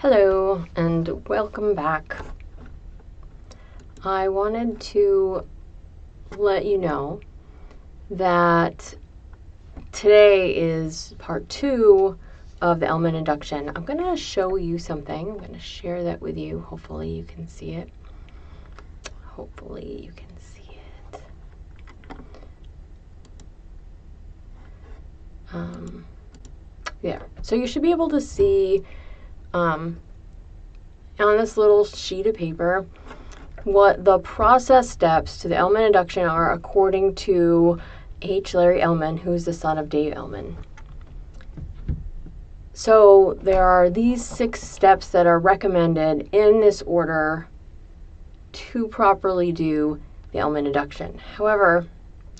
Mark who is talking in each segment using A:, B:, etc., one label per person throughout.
A: Hello and welcome back. I wanted to let you know that today is part 2 of the Elman induction. I'm going to show you something. I'm going to share that with you. Hopefully you can see it. Yeah, so you should be able to see on this little sheet of paper what the process steps to the Elman induction are according to H. Larry Elman, who's the son of Dave Elman. So there are these 6 steps that are recommended in this order to properly do the Elman induction. However,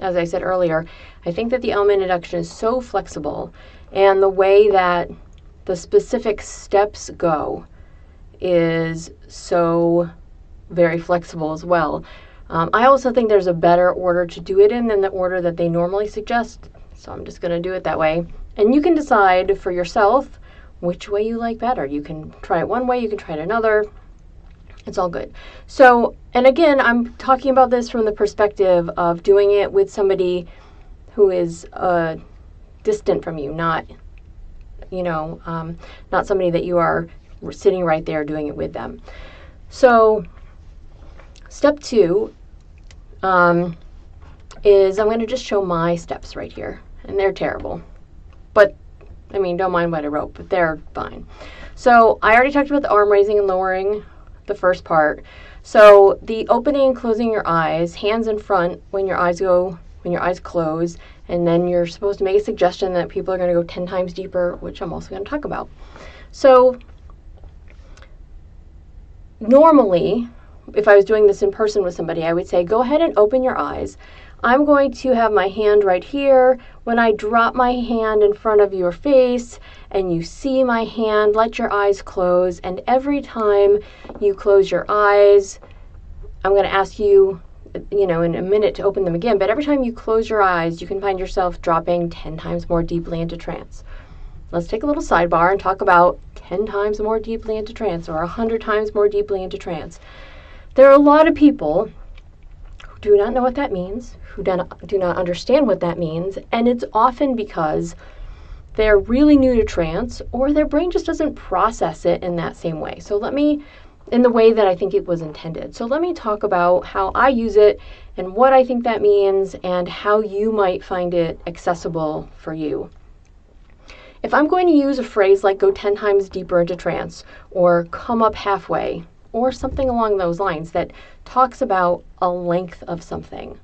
A: as I said earlier, I think that the Elman induction is so flexible, and the way that the specific steps go is so very flexible as well. I also think there's a better order to do it in than the order that they normally suggest, so I'm just going to do it that way. And you can decide for yourself which way you like better. You can try it one way, you can try it another. It's all good. So, and again, I'm talking about this from the perspective of doing it with somebody who is distant from you, not somebody that you are sitting right there doing it with them. So step 2 is I'm going to just show my steps right here, and they're terrible. But, I mean, don't mind what I wrote, but they're fine. So I already talked about the arm raising and lowering, the first part. So the opening and closing your eyes, hands in front when your eyes close, and then you're supposed to make a suggestion that people are going to go 10 times deeper, which I'm also going to talk about. So normally, if I was doing this in person with somebody, I would say, go ahead and open your eyes. I'm going to have my hand right here. When I drop my hand in front of your face and you see my hand, let your eyes close. And every time you close your eyes, I'm going to ask you, in a minute to open them again. But every time you close your eyes, you can find yourself dropping 10 times more deeply into trance. Let's take a little sidebar and talk about 10 times more deeply into trance or 100 times more deeply into trance. There are a lot of people who do not know what that means, who do not understand what that means, and it's often because they're really new to trance or their brain just doesn't process it in that same way. So in the way that I think it was intended. So let me talk about how I use it and what I think that means and how you might find it accessible for you. If I'm going to use a phrase like go 10 times deeper into trance or come up halfway or something along those lines that talks about a length of something,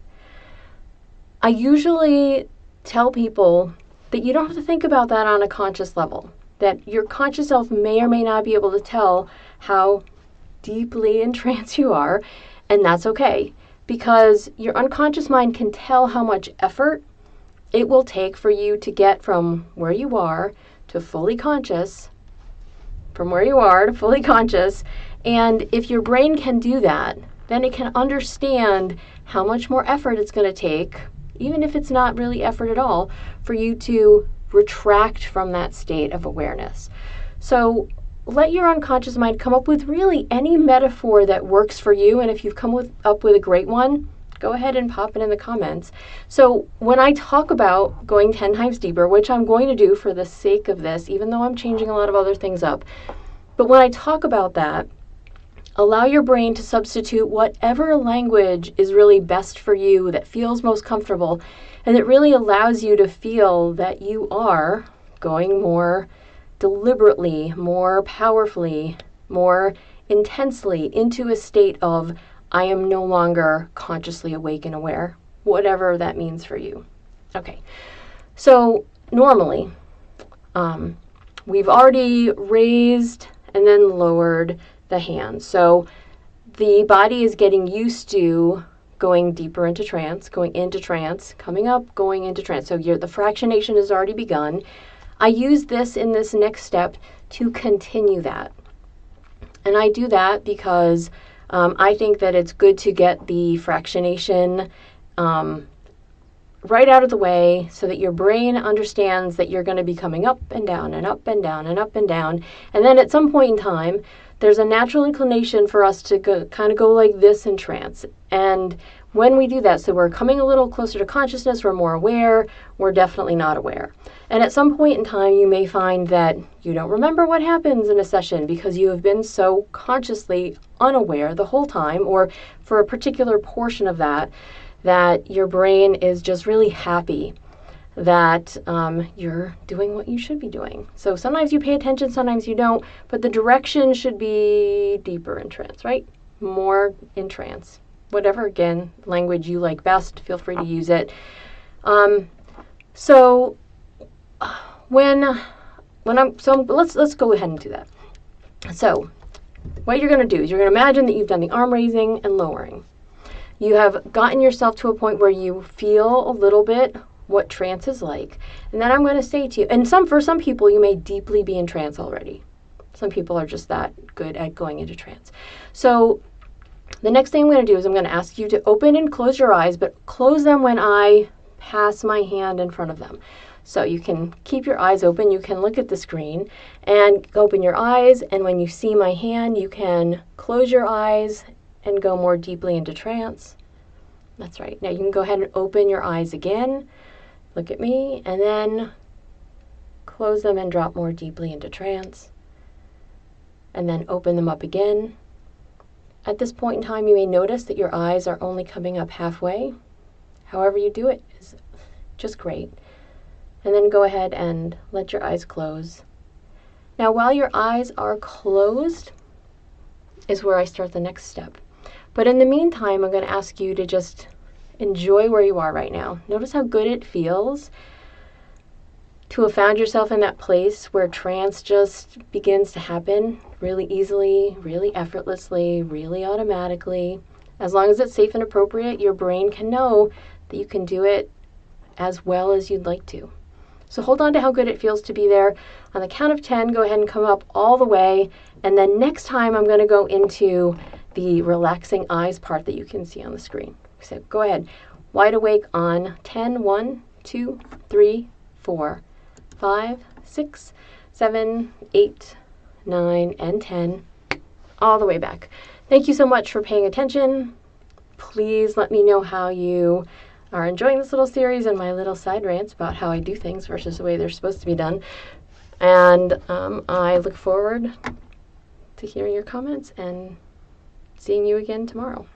A: I usually tell people that you don't have to think about that on a conscious level, that your conscious self may or may not be able to tell how deeply in trance you are, and that's okay, because your unconscious mind can tell how much effort it will take for you to get from where you are to fully conscious, and if your brain can do that, then it can understand how much more effort it's going to take, even if it's not really effort at all, for you to retract from that state of awareness. So let your unconscious mind come up with really any metaphor that works for you, and if you've come up with a great one, go ahead and pop it in the comments. So when I talk about going 10 times deeper, which I'm going to do for the sake of this, even though I'm changing a lot of other things up, but when I talk about that, allow your brain to substitute whatever language is really best for you, that feels most comfortable, and it really allows you to feel that you are going more deliberately, more powerfully, more intensely into a state of I am no longer consciously awake and aware, whatever that means for you. Okay, so normally we've already raised and then lowered the hands. So the body is getting used to going deeper into trance, going into trance, coming up, going into trance. So the fractionation has already begun. I use this in this next step to continue that. And I do that because I think that it's good to get the fractionation right out of the way so that your brain understands that you're going to be coming up and down and up and down and up and down. And then at some point in time, there's a natural inclination for us to kind of go like this in trance. And when we do that, so we're coming a little closer to consciousness, we're more aware, we're definitely not aware. And at some point in time, you may find that you don't remember what happens in a session because you have been so consciously unaware the whole time, or for a particular portion of that your brain is just really happy that you're doing what you should be doing. So sometimes you pay attention, sometimes you don't, but the direction should be deeper in trance, right? More in trance. Whatever, again, language you like best, feel free to use it. So let's go ahead and do that. So what you're going to do is you're going to imagine that you've done the arm raising and lowering. You have gotten yourself to a point where you feel a little bit what trance is like. And then I'm going to say to you, and for some people, you may deeply be in trance already. Some people are just that good at going into trance. So the next thing I'm going to do is I'm going to ask you to open and close your eyes, but close them when I pass my hand in front of them. So you can keep your eyes open, you can look at the screen and open your eyes, and when you see my hand, you can close your eyes and go more deeply into trance. That's right. Now you can go ahead and open your eyes again, look at me, and then close them and drop more deeply into trance, and then open them up again. At this point in time, you may notice that your eyes are only coming up halfway. However you do it is just great. And then go ahead and let your eyes close. Now, while your eyes are closed is where I start the next step. But in the meantime, I'm going to ask you to just enjoy where you are right now. Notice how good it feels to have found yourself in that place where trance just begins to happen really easily, really effortlessly, really automatically. As long as it's safe and appropriate, your brain can know that you can do it as well as you'd like to. So hold on to how good it feels to be there. On the count of 10, go ahead and come up all the way. And then next time, I'm going to go into the relaxing eyes part that you can see on the screen. So go ahead. Wide awake on 10. 1, 2, 3, 4, 5, 6, 7, 8, 9, and 10. All the way back. Thank you so much for paying attention. Please let me know how you are enjoying this little series and my little side rants about how I do things versus the way they're supposed to be done. And I look forward to hearing your comments and seeing you again tomorrow.